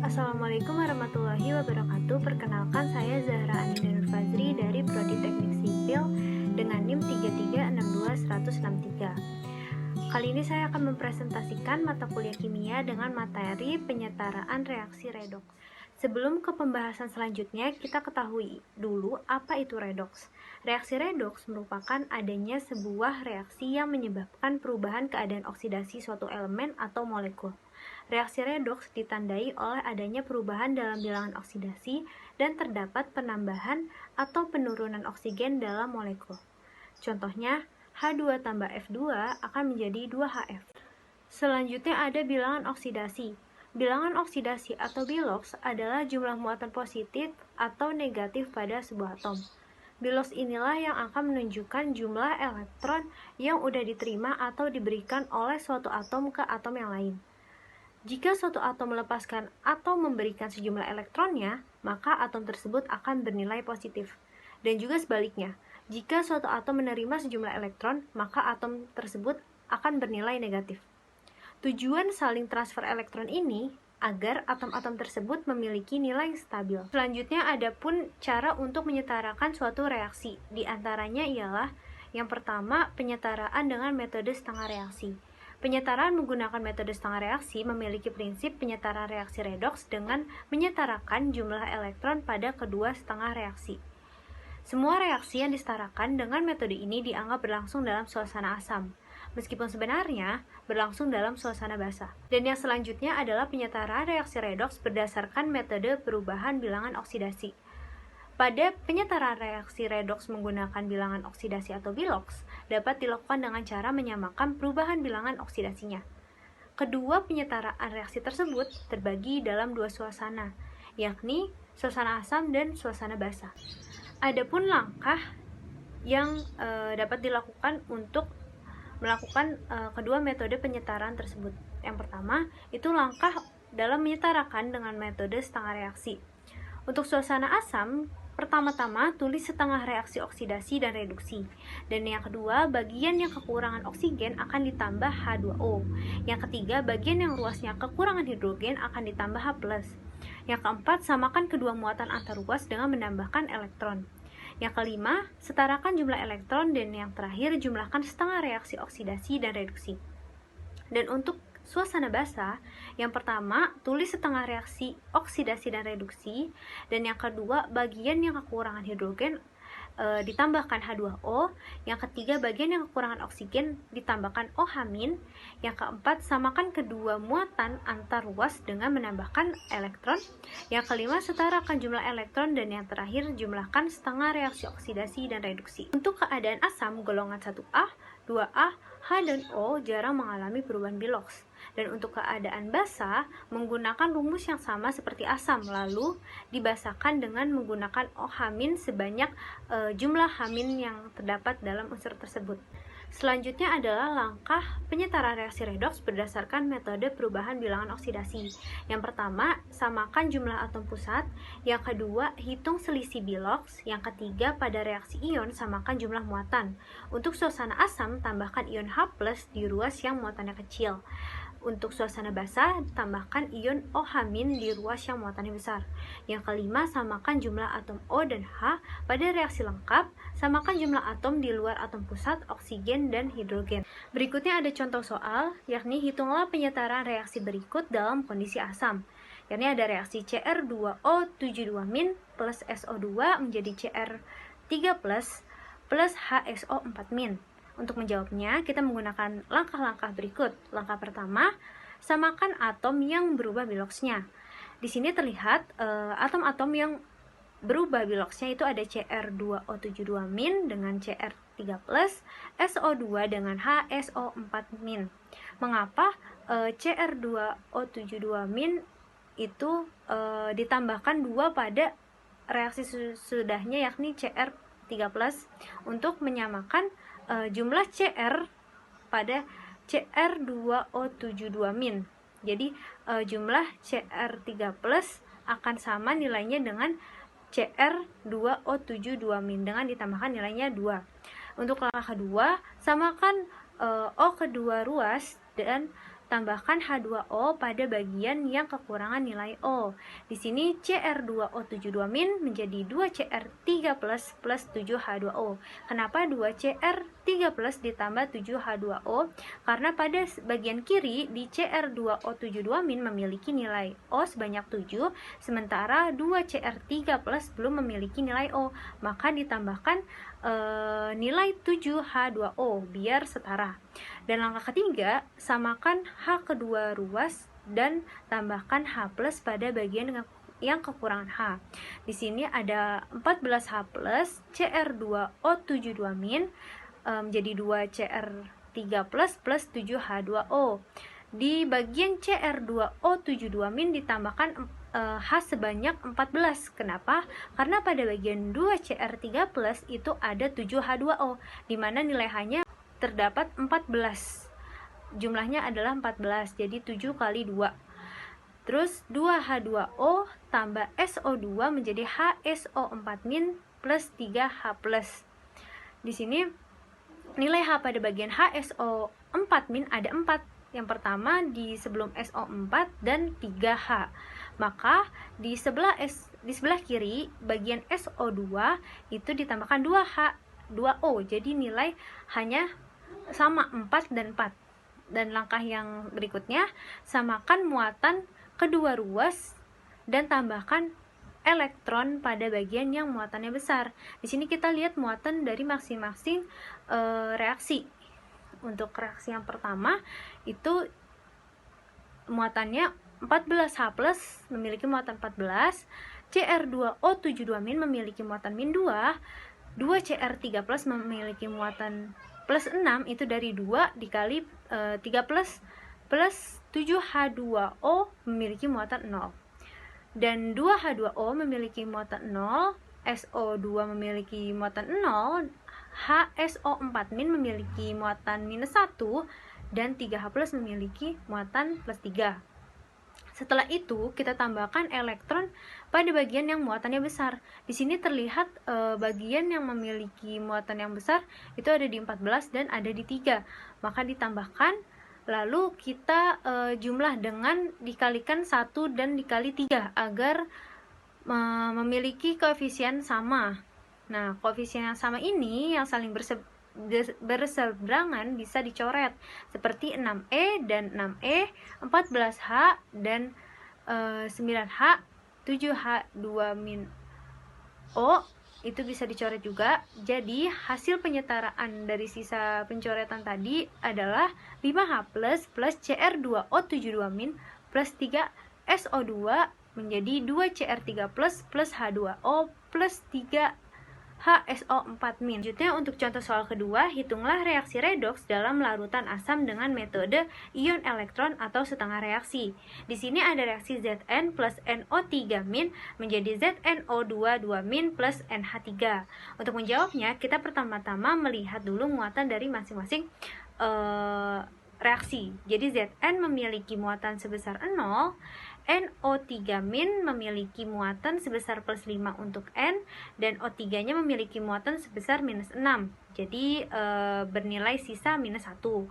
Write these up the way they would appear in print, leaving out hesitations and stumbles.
Assalamualaikum warahmatullahi wabarakatuh. Perkenalkan, saya Zahra Anida Nur Fazri dari Prodi Teknik Sipil dengan NIM 3362163. Kali ini saya akan mempresentasikan mata kuliah kimia dengan materi penyetaraan reaksi redoks. Sebelum ke pembahasan selanjutnya, kita ketahui dulu apa itu redoks. Reaksi redoks merupakan adanya sebuah reaksi yang menyebabkan perubahan keadaan oksidasi suatu elemen atau molekul. Reaksi redoks ditandai oleh adanya perubahan dalam bilangan oksidasi dan terdapat penambahan atau penurunan oksigen dalam molekul. Contohnya, H2 tambah F2 akan menjadi 2HF. Selanjutnya ada bilangan oksidasi. Bilangan oksidasi atau biloks adalah jumlah muatan positif atau negatif pada sebuah atom. Biloks inilah yang akan menunjukkan jumlah elektron yang sudah diterima atau diberikan oleh suatu atom ke atom yang lain. Jika suatu atom melepaskan atau memberikan sejumlah elektronnya, maka atom tersebut akan bernilai positif. Dan juga sebaliknya, jika suatu atom menerima sejumlah elektron, maka atom tersebut akan bernilai negatif. Tujuan saling transfer elektron ini agar atom-atom tersebut memiliki nilai stabil. Selanjutnya ada pun cara untuk menyetarakan suatu reaksi. Di antaranya ialah yang pertama, penyetaraan dengan metode setengah reaksi. Penyetaraan menggunakan metode setengah reaksi memiliki prinsip penyetaraan reaksi redoks dengan menyetarakan jumlah elektron pada kedua setengah reaksi. Semua reaksi yang disetarakan dengan metode ini dianggap berlangsung dalam suasana asam, meskipun sebenarnya berlangsung dalam suasana basah. Dan yang selanjutnya adalah penyetaraan reaksi redoks berdasarkan metode perubahan bilangan oksidasi. Pada penyetaraan reaksi redoks menggunakan bilangan oksidasi atau biloks dapat dilakukan dengan cara menyamakan perubahan bilangan oksidasinya. Kedua penyetaraan reaksi tersebut terbagi dalam dua suasana, yakni suasana asam dan suasana basah. Adapun langkah yang dapat dilakukan untuk melakukan kedua metode penyetaraan tersebut. Yang pertama, itu langkah dalam menyetarakan dengan metode setengah reaksi. Untuk suasana asam, pertama-tama tulis setengah reaksi oksidasi dan reduksi. Dan yang kedua, bagian yang kekurangan oksigen akan ditambah H2O. Yang ketiga, bagian yang ruasnya kekurangan hidrogen akan ditambah H+. Yang keempat, samakan kedua muatan antar ruas dengan menambahkan elektron. Yang kelima, setarakan jumlah elektron, dan yang terakhir, jumlahkan setengah reaksi oksidasi dan reduksi. Dan untuk suasana basah, yang pertama, tulis setengah reaksi oksidasi dan reduksi, dan yang kedua, bagian yang kekurangan hidrogen ditambahkan H2O, yang ketiga, bagian yang kekurangan oksigen ditambahkan OH-, yang keempat, samakan kedua muatan antar ruas dengan menambahkan elektron, yang kelima, setarakan jumlah elektron, dan yang terakhir, jumlahkan setengah reaksi oksidasi dan reduksi. Untuk keadaan asam golongan 1A, 2A, H dan O jarang mengalami perubahan biloks. Dan untuk keadaan basa, menggunakan rumus yang sama seperti asam, lalu dibasahkan dengan menggunakan OH- sebanyak jumlah H- yang terdapat dalam unsur tersebut. Selanjutnya adalah langkah penyetaraan reaksi redoks berdasarkan metode perubahan bilangan oksidasi. Yang pertama, samakan jumlah atom pusat. Yang kedua, hitung selisih biloks. Yang ketiga, pada reaksi ion, samakan jumlah muatan. Untuk suasana asam, tambahkan ion H+ di ruas yang muatannya kecil. Untuk suasana basah, tambahkan ion OH- di ruas yang muatannya besar. Yang kelima, samakan jumlah atom O dan H. Pada reaksi lengkap, samakan jumlah atom di luar atom pusat, oksigen, dan hidrogen. Berikutnya ada contoh soal, yakni hitunglah penyetaraan reaksi berikut dalam kondisi asam. Yakni ada reaksi Cr2O72- plus SO2 menjadi Cr3+ plus HSO4-. Untuk menjawabnya, kita menggunakan langkah-langkah berikut. Langkah pertama, samakan atom yang berubah biloksnya. Di sini terlihat atom-atom yang berubah biloksnya itu ada Cr2O72- dengan Cr3+, SO2 dengan HSO4-. Mengapa Cr2O72- itu ditambahkan 2 pada reaksi sesudahnya, yakni Cr3+, untuk menyamakan jumlah Cr pada Cr2O72-. Jadi jumlah Cr3+ akan sama nilainya dengan Cr2O72- dengan ditambahkan nilainya 2. Untuk langkah kedua, samakan O kedua ruas dan tambahkan H2O pada bagian yang kekurangan nilai O. Di sini Cr2O72- menjadi 2Cr3+ plus 7H2O. Kenapa 2Cr3+ ditambah 7H2O? Karena pada bagian kiri di Cr2O72- memiliki nilai O sebanyak 7, sementara 2Cr3+ belum memiliki nilai O, maka ditambahkan nilai 7H2O biar setara. Dan langkah ketiga, samakan H kedua ruas dan tambahkan H+ pada bagian yang kekurangan H. Di sini ada 14H+, Cr2O72- menjadi 2Cr3+ plus 7H2O. Di bagian Cr2O72- ditambahkan H sebanyak 14. Kenapa? Karena pada bagian 2Cr3+ itu ada 7H2O, di mana nilai H-nya terdapat 14. Jumlahnya adalah 14, jadi 7 kali 2. Terus 2H2O tambah SO2 menjadi HSO4- plus 3H+. Di sini nilai H pada bagian HSO4- ada 4. Yang pertama di sebelum SO4 dan 3H. Maka di sebelah kiri bagian SO2 itu ditambahkan 2H 2O. Jadi nilai hanya sama 4 dan 4. Dan langkah yang berikutnya, samakan muatan kedua ruas dan tambahkan elektron pada bagian yang muatannya besar. Di sini kita lihat muatan dari masing-masing reaksi. Untuk reaksi yang pertama itu muatannya 14H+ memiliki muatan 14, Cr2O72- memiliki muatan -2, 2Cr3+ memiliki muatan +6, itu dari 2 dikali 3+ plus 7H2O memiliki muatan 0. Dan 2H2O memiliki muatan 0, SO2 memiliki muatan 0, HSO4- memiliki muatan -1, dan 3H+ memiliki muatan +3. Setelah itu, kita tambahkan elektron pada bagian yang muatannya besar. Di sini terlihat bagian yang memiliki muatan yang besar itu ada di 14 dan ada di 3. Maka ditambahkan, lalu kita jumlah dengan dikalikan 1 dan dikali 3 agar memiliki koefisien sama. Nah, koefisien yang sama ini yang saling berseberangan bisa dicoret seperti 6E dan 6E, 14H dan 9H, 7H2-O itu bisa dicoret juga. Jadi hasil penyetaraan dari sisa pencoretan tadi adalah 5H+ plus Cr2O72- plus 3SO2 menjadi 2Cr3+ plus H2O plus 3 HSO4-. Selanjutnya untuk contoh soal kedua, hitunglah reaksi redoks dalam larutan asam dengan metode ion elektron atau setengah reaksi. Di sini ada reaksi Zn plus NO3- menjadi ZnO22- plus NH3. Untuk menjawabnya, kita pertama-tama melihat dulu muatan dari masing-masing reaksi. Jadi Zn memiliki muatan sebesar 0, NO3- memiliki muatan sebesar +5 untuk N, dan O3-nya memiliki muatan sebesar -6. Jadi bernilai sisa -1.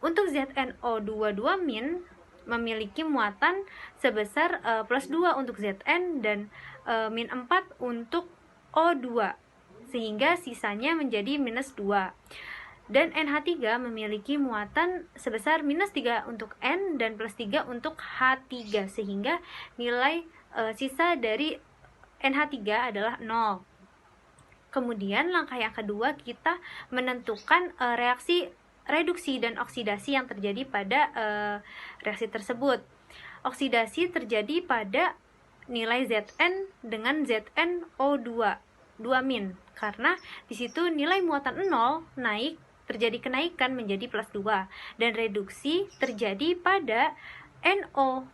Untuk ZnO22- memiliki muatan sebesar +2 untuk Zn dan -4 untuk O2, sehingga sisanya menjadi -2. Dan NH3 memiliki muatan sebesar -3 untuk N dan +3 untuk H3, sehingga nilai sisa dari NH3 adalah 0. Kemudian langkah yang kedua, kita menentukan reaksi reduksi dan oksidasi yang terjadi pada reaksi tersebut. Oksidasi terjadi pada nilai Zn dengan ZnO2 karena di situ nilai muatan 0 naik, terjadi kenaikan menjadi +2, dan reduksi terjadi pada NO3-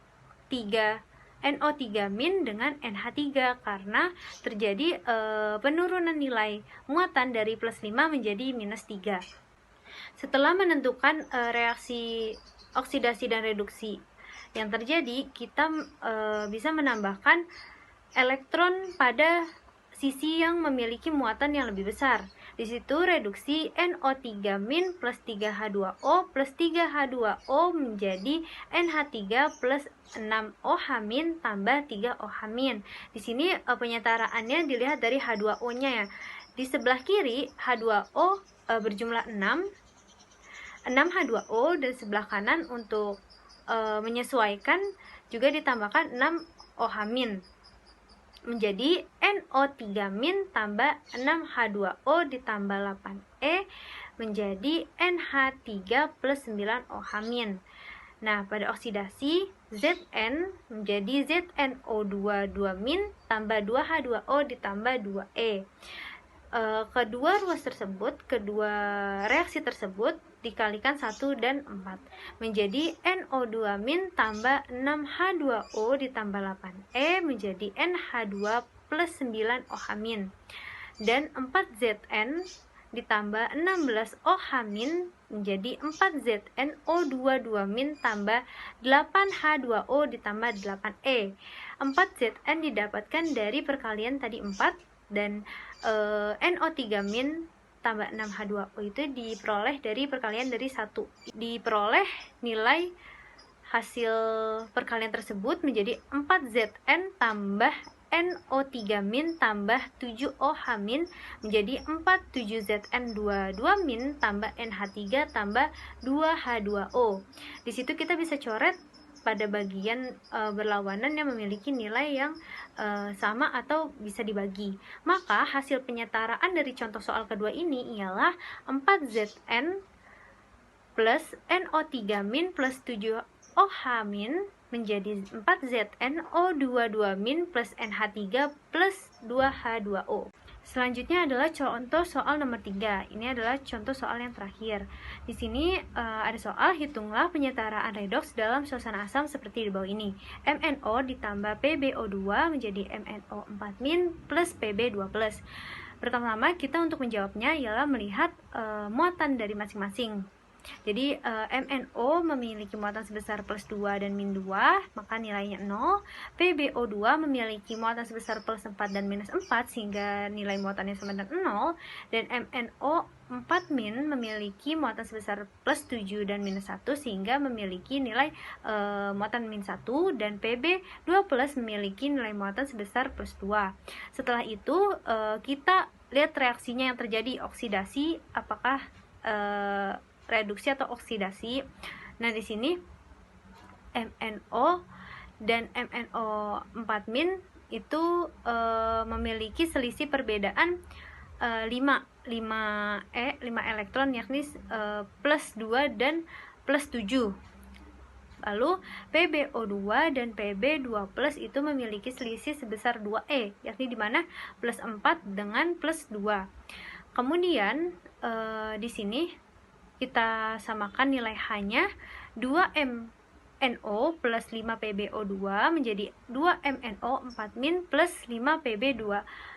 dengan NH3 karena terjadi penurunan nilai muatan dari +5 menjadi -3. Setelah menentukan reaksi oksidasi dan reduksi yang terjadi, kita bisa menambahkan elektron pada sisi yang memiliki muatan yang lebih besar. Di Di situ reduksi NO3- plus 3H2O plus 3H2O menjadi NH3 plus 6OH- tambah 3OH-. Di sini penyetaraannya dilihat dari H2O-nya ya. Di sebelah kiri H2O berjumlah 6 H2O, dan sebelah kanan untuk menyesuaikan juga ditambahkan 6 OH- menjadi NO3- tambah 6H2O ditambah 8E menjadi NH3 plus 9 OH-. Nah, pada oksidasi Zn menjadi ZnO2 2- tambah 2H2O ditambah 2E. Kedua reaksi tersebut dikalikan 1 dan 4 menjadi NO2- tambah 6H2O ditambah 8E menjadi NH2 plus 9 OH- dan 4Zn ditambah 16OH- menjadi 4ZnO2 2- tambah 8H2O ditambah 8E. 4Zn didapatkan dari perkalian tadi 4, dan NO3- tambah 6H2O itu diperoleh dari perkalian dari 1. Diperoleh nilai hasil perkalian tersebut menjadi 4Zn tambah NO3- tambah 7OH- menjadi 47Zn2 2- tambah NH3 tambah 2H2O. Di situ kita bisa coret pada bagian berlawanan yang memiliki nilai yang sama atau bisa dibagi. Maka hasil penyetaraan dari contoh soal kedua ini ialah 4Zn plus NO3- plus 7OH- menjadi 4ZnO2 2- plus NH3 plus 2H2O. Selanjutnya adalah contoh soal nomor 3. Ini adalah contoh soal yang terakhir. Di sini ada soal, hitunglah penyetaraan redoks dalam suasana asam seperti di bawah ini. MnO ditambah PbO2 menjadi MnO4- plus Pb2+. Pertama-tama kita untuk menjawabnya ialah melihat muatan dari masing-masing. Jadi MnO memiliki muatan sebesar plus 2 dan min 2, maka nilainya 0. PbO2 memiliki muatan sebesar plus 4 dan minus 4, sehingga nilai muatannya sama dengan 0. Dan MnO4- memiliki muatan sebesar plus 7 dan minus 1, sehingga memiliki nilai muatan min 1. Dan Pb2+ memiliki nilai muatan sebesar plus 2. Setelah itu kita lihat reaksinya yang terjadi, oksidasi, apakah reduksi atau oksidasi. Nah, di sini MnO dan MnO4- itu memiliki selisih perbedaan 5 elektron, yakni plus 2 dan plus 7. Lalu PbO2 dan Pb2+ itu memiliki selisih sebesar 2E, yakni di mana plus 4 dengan plus 2. Kemudian di sini kita samakan nilai H-nya 2MnO plus 5PbO2 menjadi 2MnO4- plus 5Pb2.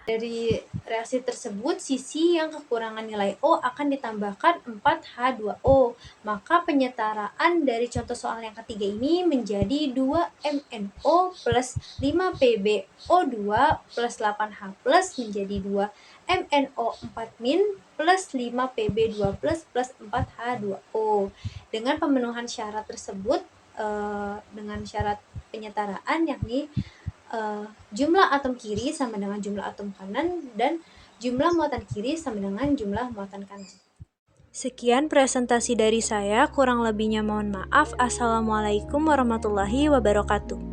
Dari reaksi tersebut, sisi yang kekurangan nilai O akan ditambahkan 4H2O. Maka penyetaraan dari contoh soal yang ketiga ini menjadi 2MnO plus 5PbO2 plus 8H plus menjadi 2MnO4- plus 5Pb2 plus 4H2O. Dengan pemenuhan syarat tersebut, dengan syarat penyetaraan, yakni jumlah atom kiri sama dengan jumlah atom kanan, dan jumlah muatan kiri sama dengan jumlah muatan kanan. Sekian presentasi dari saya, kurang lebihnya mohon maaf. Assalamualaikum warahmatullahi wabarakatuh.